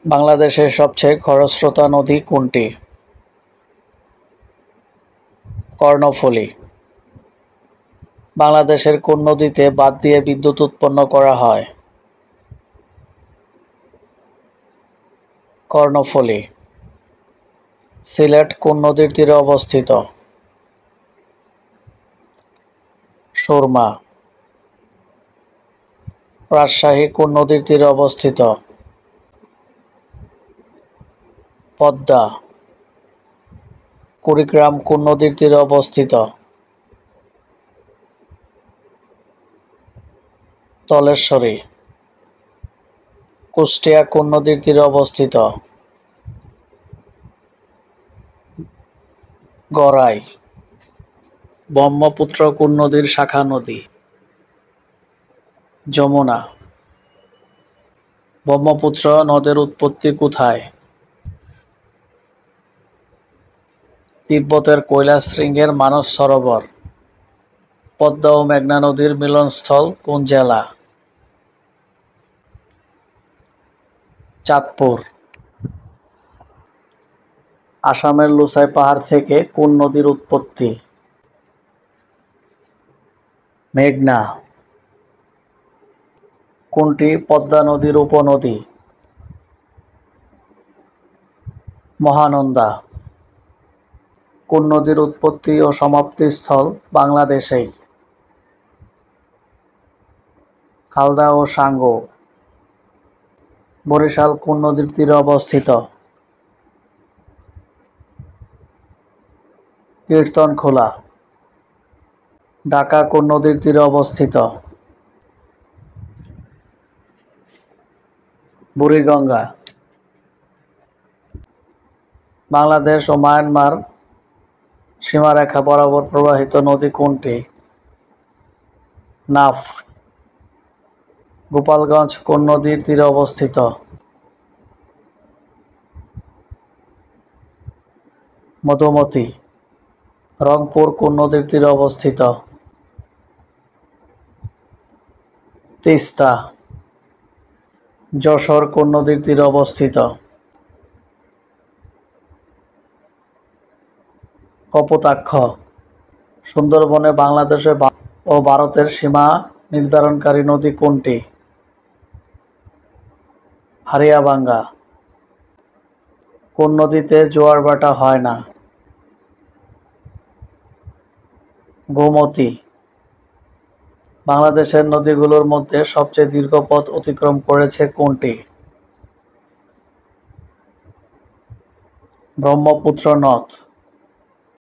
বাংলাদেশের সবচেয়ে খরস্রোতা নদী কোনটি? কর্ণফুলী। বাংলাদেশের কোন নদীতে বাঁধ দিয়ে বিদ্যুৎ উৎপন্ন করা হয়? কর্ণফুলী। সিলেট কোন নদীর তীরে অবস্থিত? সুরমা। রাজশাহী কোন নদীর তীরে অবস্থিত? পদ্মা। কুড়িগ্রাম কোন নদীর তীরে অবস্থিত? ধলেশ্বরী। কুষ্টিয়া কোন নদীর তীরে অবস্থিত? গড়াই। ব্রহ্মপুত্র কোন নদীর শাখা নদী? যমুনা। ব্রহ্মপুত্র নদের উৎপত্তি কোথায়? তিব্বতের কৈলাস শৃঙ্গের মানস সরোবর। পদ্মা ও মেঘনা নদীর মিলনস্থল কোন জেলা? চাঁদপুর। আসামের লুসাই পাহাড় থেকে কোন নদীর উৎপত্তি? মেঘনা। কোনটি পদ্মা নদীর উপনদী? মহানন্দা। কোন নদীর উৎপত্তি ও সমাপ্তি স্থল বাংলাদেশেই? হালদা ও সাঙ্গো। বরিশাল কোন নদীর তীরে অবস্থিত? কীর্তনখোলা। ঢাকা কোন নদীর তীরে অবস্থিত? বুড়িগঙ্গা। বাংলাদেশ ও মায়ানমার সীমারেখা বরাবর প্রবাহিত নদী কোনটি? নাফ। গোপালগঞ্জ কোন নদীর তীরে অবস্থিত? মধুমতি। রংপুর কোন নদীর তীরে অবস্থিত? তিস্তা। যশোর কোন নদীর তীরে অবস্থিত? কপোতাক্ষ। সুন্দরবনে বাংলাদেশ ও ভারতের সীমা নির্ধারণকারী নদী কোনটি? হারিয়াবাঙ্গা। কোন নদীতে জোয়ার ভাটা হয় না? গোমতী। বাংলাদেশের নদীগুলোর মধ্যে সবচেয়ে দীর্ঘ পথ অতিক্রম করেছে কোনটি? ব্রহ্মপুত্র নদ।